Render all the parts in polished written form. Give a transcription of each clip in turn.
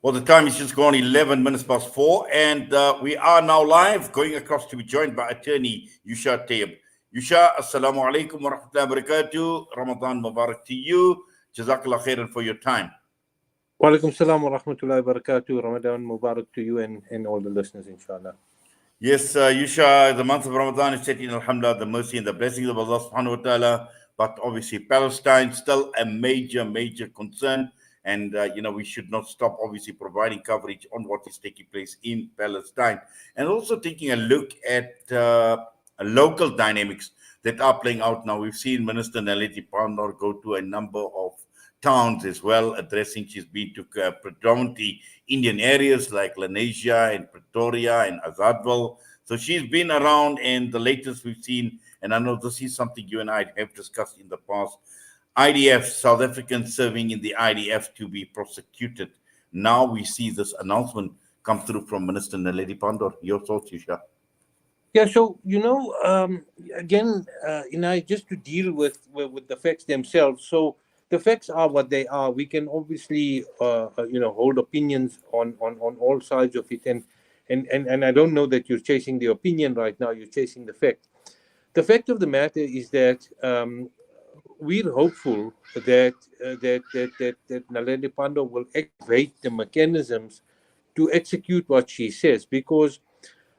Well, the time is just gone 11 minutes past 4, and we are now live, going across to be joined by attorney Yousha Tayob. Yousha, assalamu alaikum wa rahmatullahi wa barakatuh. Ramadan Mubarak to you. Jazakallah khairan for your time. Wa alaikum salam wa rahmatullahi wa barakatuh. Ramadan Mubarak to you and all the listeners, inshallah. Yes, Yousha, the month of Ramadan is set in, alhamdulillah, the mercy and the blessings of Allah subhanahu wa ta'ala. But obviously, Palestine still a major concern. And, we should not stop, obviously, providing coverage on what is taking place in Palestine. And also taking a look at local dynamics that are playing out now. We've seen Minister Naledi Pandor go to a number of towns as well, addressing, she's been to predominantly Indian areas like Lenasia and Pretoria and Azadville. So she's been around, and the latest we've seen, and I know this is something you and I have discussed in the past, IDF, South Africans serving in the IDF to be prosecuted. Now we see this announcement come through from Minister Naledi Pandor. Your thoughts, Yousha? Yeah, so, again, just to deal with the facts themselves. So the facts are what they are. We can obviously, hold opinions on all sides of it. And I don't know that you're chasing the opinion right now. You're chasing the fact. The fact of the matter is that we're hopeful that Naledi Pandor will activate the mechanisms to execute what she says, because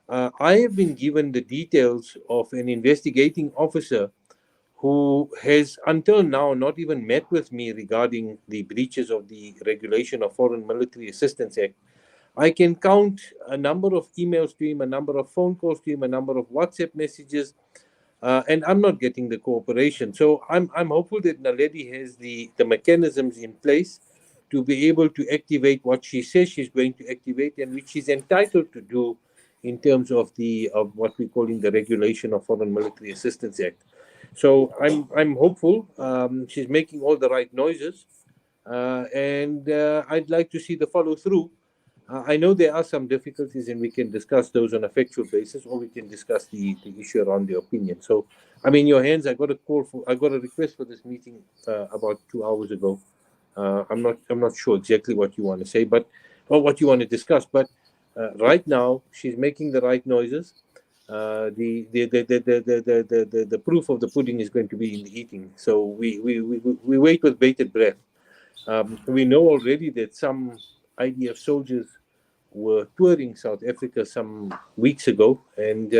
I have been given the details of an investigating officer who has until now not even met with me regarding the breaches of the Regulation of Foreign Military Assistance Act. I can count a number of emails to him, a number of phone calls to him, a number of WhatsApp messages, and I'm not getting the cooperation. So I'm hopeful that Naledi has the mechanisms in place to be able to activate what she says she's going to activate, and which she's entitled to do in terms of what we call in the Regulation of Foreign Military Assistance Act. So I'm hopeful. She's making all the right noises, and I'd like to see the follow through. I know there are some difficulties, and we can discuss those on a factual basis, or we can discuss the issue around the opinion. So I'm in your hands. I got a request for this meeting about 2 hours ago. I'm not sure exactly what you want to say, or what you want to discuss. But right now, she's making the right noises. The proof of the pudding is going to be in the eating. So we wait with bated breath. We know already that some IDF soldiers were touring South Africa some weeks ago, and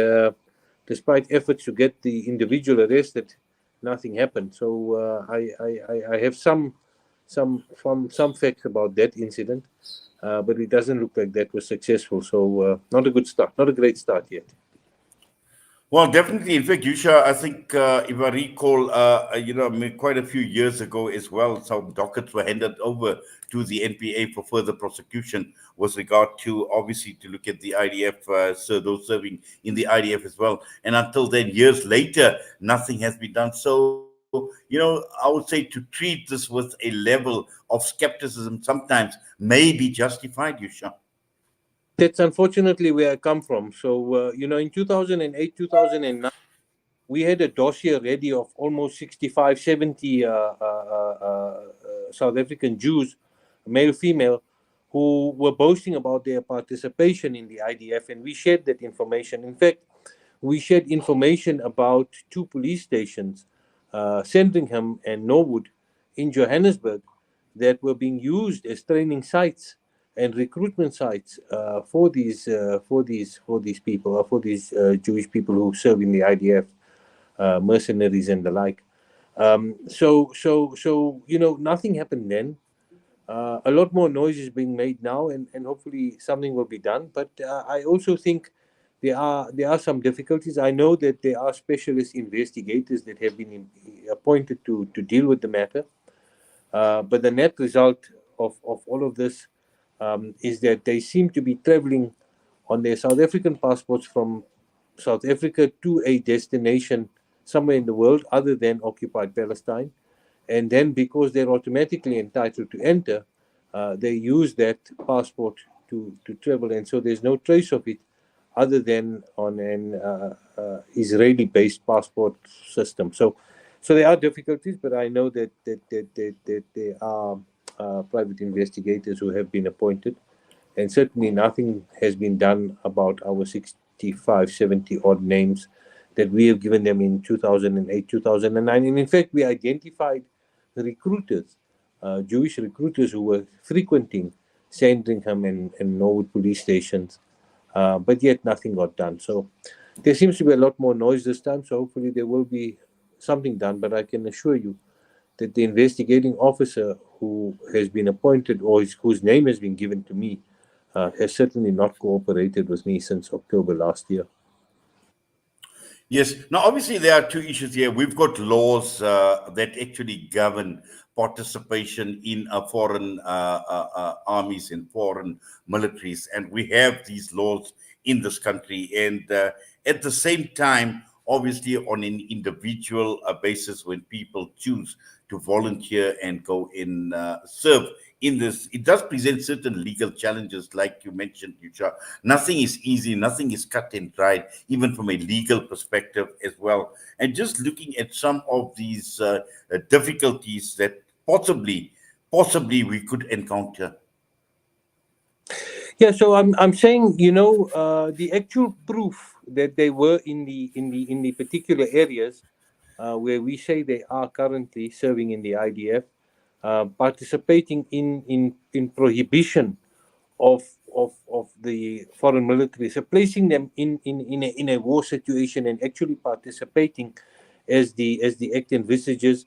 despite efforts to get the individual arrested, nothing happened. So I have some facts about that incident, but it doesn't look like that was successful. So not a good start, not a great start yet. Well, definitely. In fact, Yousha, I think if I recall, quite a few years ago as well, some dockets were handed over to the NPA for further prosecution with regard to, obviously, to look at the IDF, so those serving in the IDF as well. And until then, years later, nothing has been done. So, I would say to treat this with a level of skepticism sometimes may be justified, Yousha. That's unfortunately where I come from. So, in 2008, 2009, we had a dossier ready of almost 65, 70 South African Jews, male, female, who were boasting about their participation in the IDF, and we shared that information. In fact, we shared information about 2 police stations, Sandringham and Norwood in Johannesburg, that were being used as training sites and recruitment sites for these people, or for these Jewish people who serve in the IDF, mercenaries and the like. So nothing happened then. A lot more noise is being made now, and hopefully something will be done. But I also think there are some difficulties. I know that there are specialist investigators that have been appointed to deal with the matter. But the net result of all of this is that they seem to be traveling on their South African passports from South Africa to a destination somewhere in the world other than occupied Palestine. And then, because they're automatically entitled to enter, they use that passport to travel. And so there's no trace of it other than on an Israeli-based passport system. So there are difficulties, but I know that there are private investigators who have been appointed. and certainly nothing has been done about our 65, 70 odd names that we have given them in 2008, 2009. And in fact, we identified recruiters, Jewish recruiters who were frequenting Sandringham and Norwood police stations, but yet nothing got done. So there seems to be a lot more noise this time, so hopefully there will be something done. But I can assure you that the investigating officer who has been appointed or whose name has been given to me has certainly not cooperated with me since October last year. Yes. Now, obviously, there are two issues here. We've got laws that actually govern participation in foreign armies and foreign militaries, and we have these laws in this country. And at the same time, obviously, on an individual basis, when people choose to volunteer and go in serve in this, it does present certain legal challenges, like you mentioned, Yousha. Nothing is easy, nothing is cut and dried, even from a legal perspective as well. And just looking at some of these difficulties that possibly we could encounter. Yeah, so I'm saying, the actual proof that they were in the particular areas where we say they are currently serving in the IDF, participating in prohibition of the foreign military, so placing them in a war situation and actually participating as the act envisages,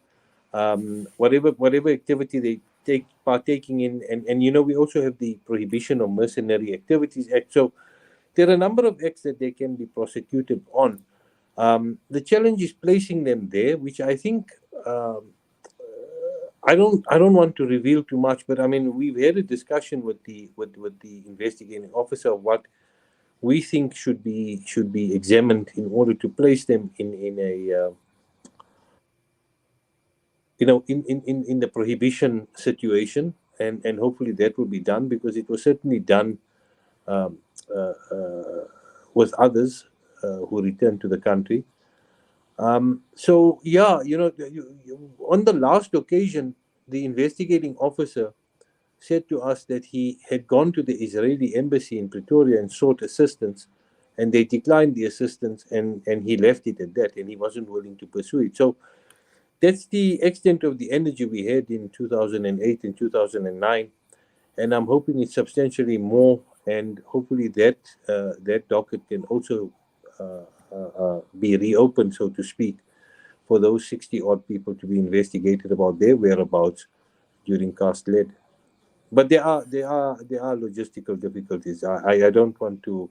whatever activity they partaking in, and we also have the Prohibition of Mercenary Activities Act. So there are a number of acts that they can be prosecuted on. The challenge is placing them there, which I think, I don't want to reveal too much, but I mean, we've had a discussion with the investigating officer of what we think should be examined in order to place them in a in the prohibition situation, and hopefully that will be done, because it was certainly done um, uh, uh, with others who returned to the country. So yeah, on the last occasion, the investigating officer said to us that he had gone to the Israeli embassy in Pretoria and sought assistance, and they declined the assistance, and he left it at that, and he wasn't willing to pursue it. So that's the extent of the energy we had in 2008 and 2009, and I'm hoping it's substantially more, and hopefully that docket can also be reopened, so to speak, for those 60 odd people to be investigated about their whereabouts during cast lead. But there are logistical difficulties. I don't want to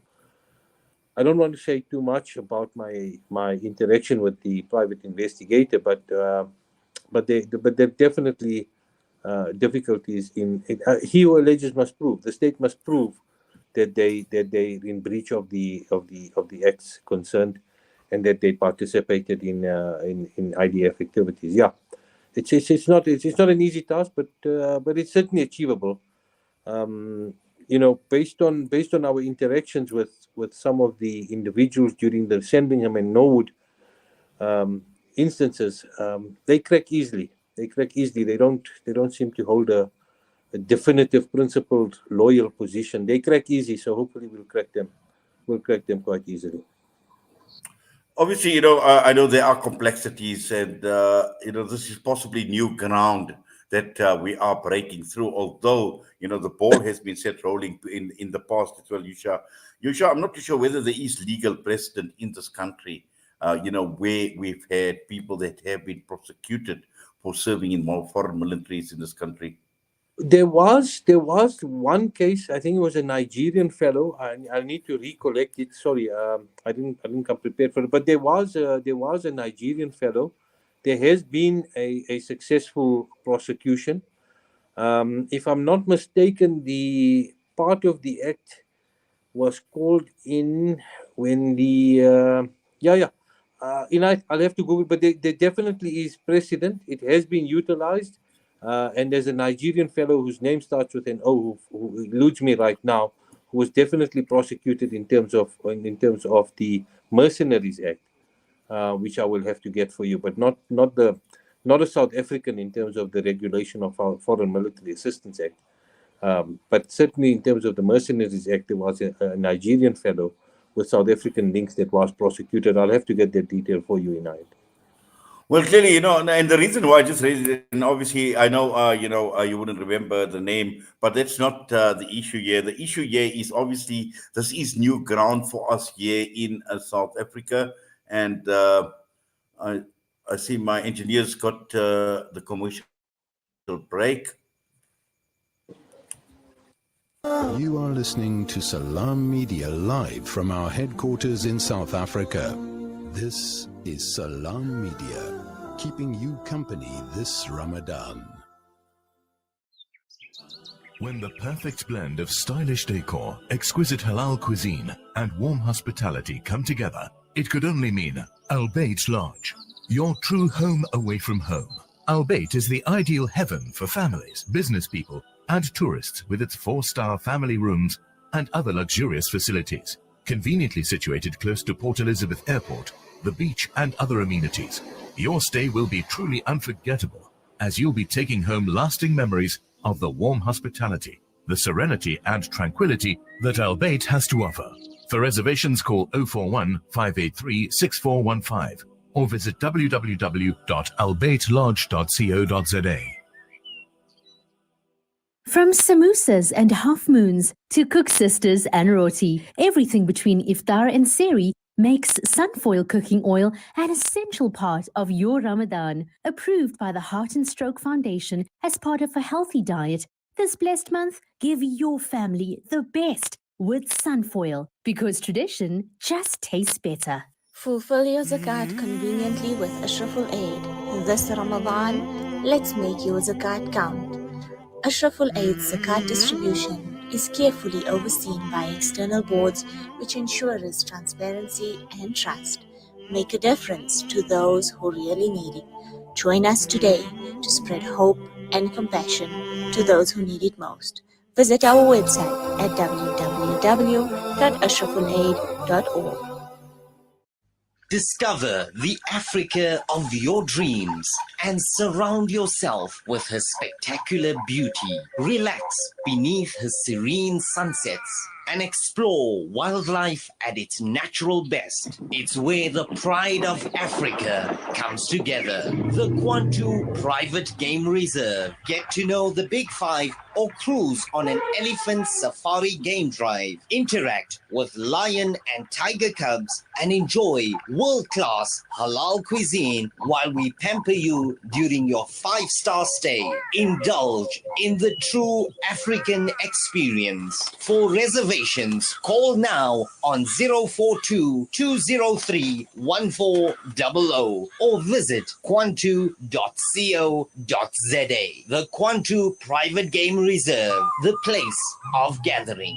say too much about my interaction with the private investigator, but there are definitely difficulties he who alleges must prove. The state must prove that they in breach of the acts concerned, and that they participated in IDF activities. Yeah, it's not an easy task, but it's certainly achievable. Based on our interactions with some of the individuals during the Sandringham and Norwood instances, they crack easily. They don't seem to hold a definitive, principled, loyal position. They crack easy, so hopefully we'll crack them. We'll crack them quite easily. Obviously, I know there are complexities, and this is possibly new ground that we are breaking through. Although the ball has been set rolling in the past as well, Yusha, I'm not too sure whether there is legal precedent in this country, where we've had people that have been prosecuted for serving in more foreign militaries in this country. There was one case. I think it was a Nigerian fellow. I need to recollect it. Sorry, I didn't come prepared for it. But there was a Nigerian fellow. There has been a successful prosecution. If I'm not mistaken, the part of the act was called in when the yeah, yeah. I'll have to Google, but there definitely is precedent. It has been utilized, and there's a Nigerian fellow whose name starts with an O, who eludes me right now, who was definitely prosecuted in terms of the Mercenaries Act, which I will have to get for you, but not a South African in terms of the regulation of our Foreign Military Assistance Act. But certainly, in terms of the Mercenaries Act, there was a Nigerian fellow with South African links that was prosecuted. I'll have to get that detail for you, Inayat. Well, clearly, and the reason why I just raised it, and obviously, I know, you wouldn't remember the name, but that's not the issue here. The issue here is obviously this is new ground for us here in South Africa, and I, I see my engineers got the commercial break. You are listening to Salam Media live from our headquarters in South Africa. This is Salam Media, keeping you company this Ramadan. When the perfect blend of stylish decor, exquisite halal cuisine, and warm hospitality come together, it could only mean Al Bayt Lodge, your true home away from home. Al Bayt is the ideal heaven for families, business people, and tourists with its 4-star family rooms and other luxurious facilities. Conveniently situated close to Port Elizabeth Airport, the beach, and other amenities, your stay will be truly unforgettable, as you'll be taking home lasting memories of the warm hospitality, the serenity and tranquility that Al Bayt has to offer. For reservations, call 041 583 6415 or visit www.albaytlodge.co.za. From samosas and half moons to cook sisters and roti, everything between iftar and seri makes sunfoil cooking oil an essential part of your Ramadan. Approved by the Heart and Stroke Foundation as part of a healthy diet, this blessed month, give your family the best with sunfoil, because tradition just tastes better. Fulfill your zakat conveniently with Ashraful Aid. This Ramadan, let's make your zakat count. Ashraful Aid's zakat distribution is carefully overseen by external boards which ensure its transparency and trust. Make a difference to those who really need it. Join us today to spread hope and compassion to those who need it most. Visit our website at www.ashrafulaid.org. Discover the Africa of your dreams and surround yourself with her spectacular beauty. Relax beneath her serene sunsets and explore wildlife at its natural best. It's where the pride of Africa comes together. The Kwantu Private Game Reserve. Get to know the Big Five or cruise on an elephant safari game drive. Interact with lion and tiger cubs and enjoy world-class halal cuisine while we pamper you during your 5-star stay. Indulge in the true African experience. For reservations, call now on 042-203-1400 or visit kwantu.co.za. The Kwantu Private Game Reserve, the place of gathering.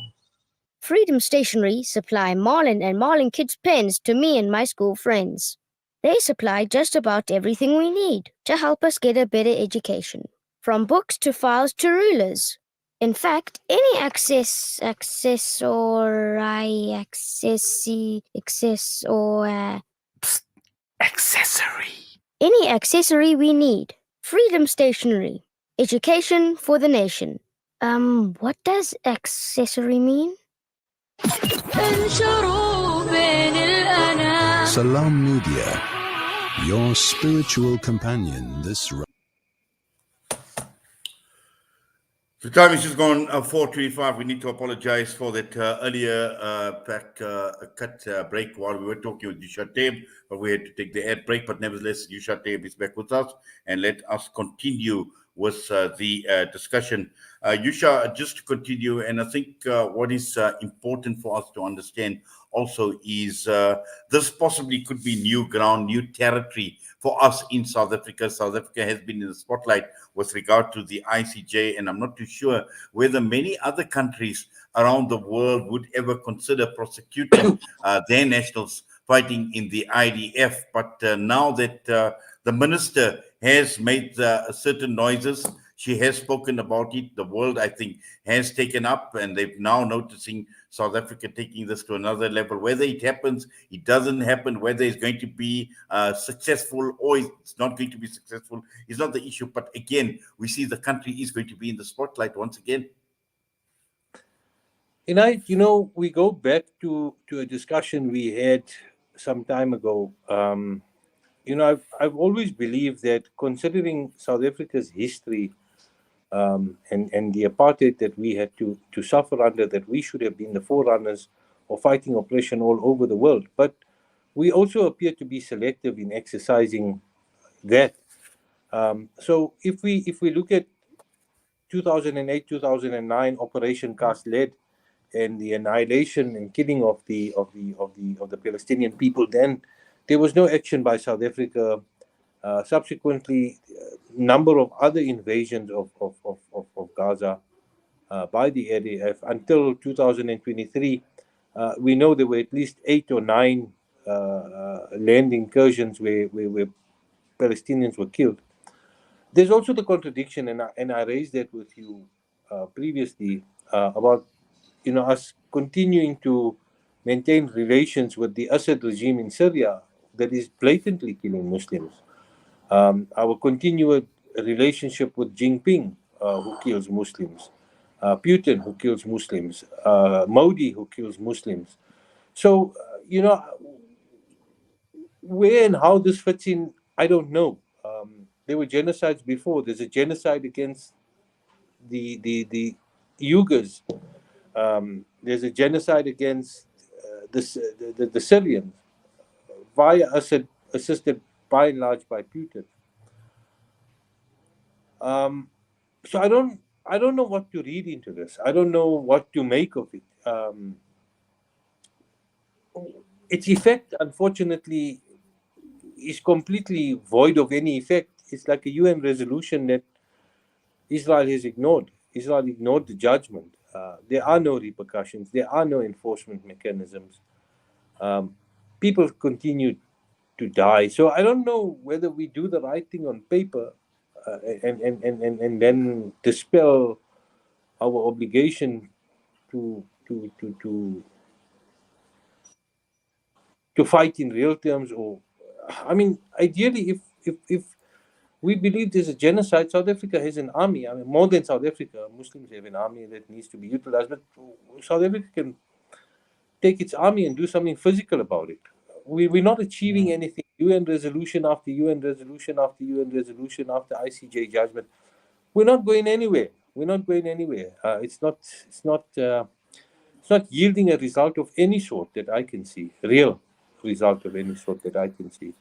Freedom Stationery supply Marlin and Marlin Kids pens to me and my school friends. They supply just about everything we need to help us get a better education, from books to files to rulers. In fact, any any accessory we need. Freedom Stationery. Education for the nation. What does accessory mean? Salam Media, your spiritual companion this The time is just gone 4:25. We need to apologize for that earlier cut break while we were talking with Yousha Tayob, but we had to take the ad break. But nevertheless, Yousha Tayob is back with us, and let us continue with the discussion. Yousha, just to continue, and I think what is important for us to understand also is this possibly could be new ground, new territory for us in South Africa. South Africa has been in the spotlight with regard to the ICJ, and I'm not too sure whether many other countries around the world would ever consider prosecuting their nationals fighting in the IDF. But now that the minister has made certain noises, she has spoken about it. The world, I think, has taken up, and they've now noticing South Africa taking this to another level. Whether it happens, it doesn't happen, whether it's going to be successful or it's not going to be successful is not the issue. But again, we see the country is going to be in the spotlight once again. We go back to a discussion we had some time ago. I've always believed that, considering South Africa's history, and the apartheid that we had to suffer under, that we should have been the forerunners of fighting oppression all over the world. But we also appear to be selective in exercising that. So if we look at 2008, 2009 Operation Cast Lead and the annihilation and killing of the Palestinian people, then there was no action by South Africa. Subsequently, number of other invasions of Gaza by the IDF until 2023. We know there were at least 8 or 9 land incursions where Palestinians were killed. There's also the contradiction, and I raised that with you previously, about us continuing to maintain relations with the Assad regime in Syria that is blatantly killing Muslims. Our continued relationship with Jinping, who kills Muslims, Putin, who kills Muslims, Modi, who kills Muslims. So, where and how this fits in, I don't know. There were genocides before. There's a genocide against the Uyghurs. There's a genocide against the Syrians via Assad, assisted by and large by Putin. So I don't know what to read into this. I don't know what to make of it. Its effect, unfortunately, is completely void of any effect. It's like a UN resolution that Israel has ignored. Israel ignored the judgment. There are no repercussions. There are no enforcement mechanisms. People continue to die. So I don't know whether we do the right thing on paper, and then dispel our obligation to fight in real terms. Or, I mean, ideally, if we believe there's a genocide, South Africa has an army. I mean, more than South Africa, Muslims have an army that needs to be utilized. But South Africa can take its army and do something physical about it. We're not achieving anything. UN resolution after UN resolution after UN resolution after ICJ judgment. We're not going anywhere. We're not going anywhere. It's not yielding a result of any sort that I can see. Real result of any sort that I can see.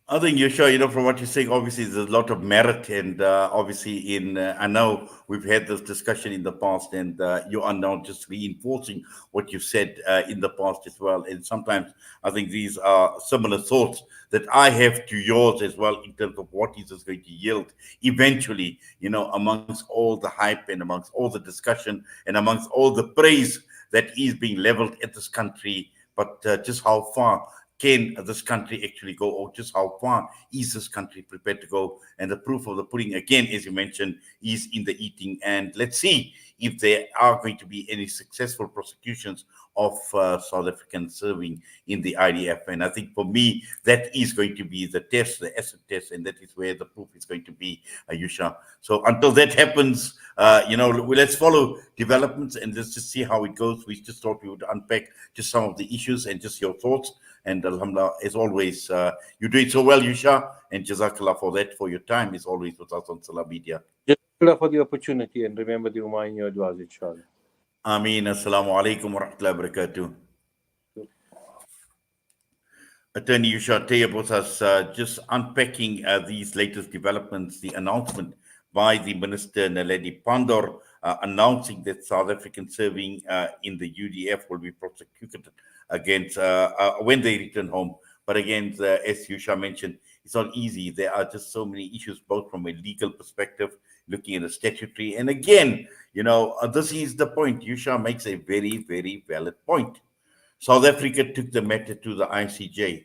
I think you're sure, from what you're saying, obviously there's a lot of merit, and obviously I know we've had this discussion in the past, and you are now just reinforcing what you've said in the past as well. And sometimes I think these are similar thoughts that I have to yours as well, in terms of what is this going to yield eventually, amongst all the hype and amongst all the discussion and amongst all the praise that is being leveled at this country. But just how far can this country actually go, or just how far is this country prepared to go? And the proof of the pudding, again, as you mentioned, is in the eating. And let's see if there are going to be any successful prosecutions of South Africans serving in the IDF. And I think for me, that is going to be the test, the acid test, and that is where the proof is going to be, Yousha. So until that happens, let's follow developments and let's just see how it goes. We just thought we would unpack just some of the issues and just your thoughts. And alhamdulillah, as always, you do it so well, Yousha, and jazakallah for that, for your time, as always, with us on Salam Media. Jazakallah for the opportunity, and remember the Ummah in your du'as, inshallah. Ameen. Assalamu alaikum wa rahmatullahi wa barakatuh. Attorney Yousha Tayob with us, just unpacking these latest developments, the announcement by the Minister Naledi Pandor, announcing that South Africans serving in the UDF will be prosecuted against when they return home. But again, as Yousha mentioned, it's not easy. There are just so many issues, both from a legal perspective, looking at a statutory. And again, this is the point. Yousha makes a very, very valid point. South Africa took the matter to the ICJ.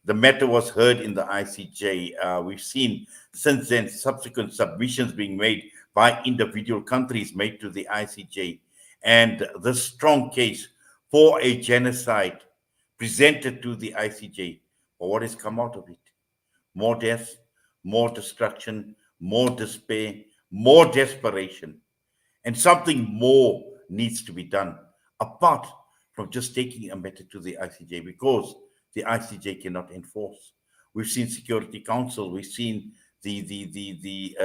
The matter was heard in the ICJ. We've seen since then subsequent submissions being made by individual countries made to the ICJ. And the strong case for a genocide presented to the ICJ. But what has come out of it? More death, more destruction, more despair, more desperation, and something more needs to be done, apart from just taking a matter to the ICJ, because the ICJ cannot enforce. We've seen Security Council, we've seen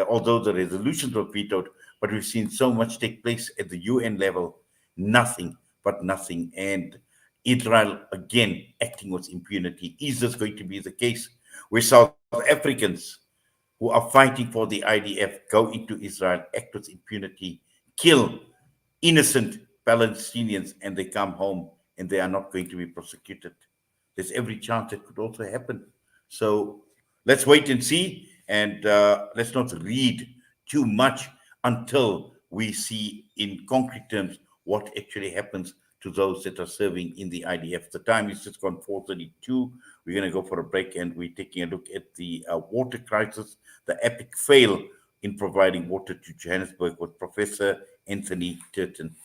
although the resolutions were vetoed, but we've seen so much take place at the UN level, nothing but nothing. And Israel again acting with impunity. Is this going to be the case where South Africans who are fighting for the IDF go into Israel, act with impunity, kill innocent Palestinians, and they come home and they are not going to be prosecuted? There's every chance it could also happen. So let's wait and see, and let's not read too much until we see in concrete terms what actually happens to those that are serving in the IDF. The time is just gone 4:32. We're going to go for a break, and we're taking a look at the water crisis, the epic fail in providing water to Johannesburg with Professor Anthony Turton.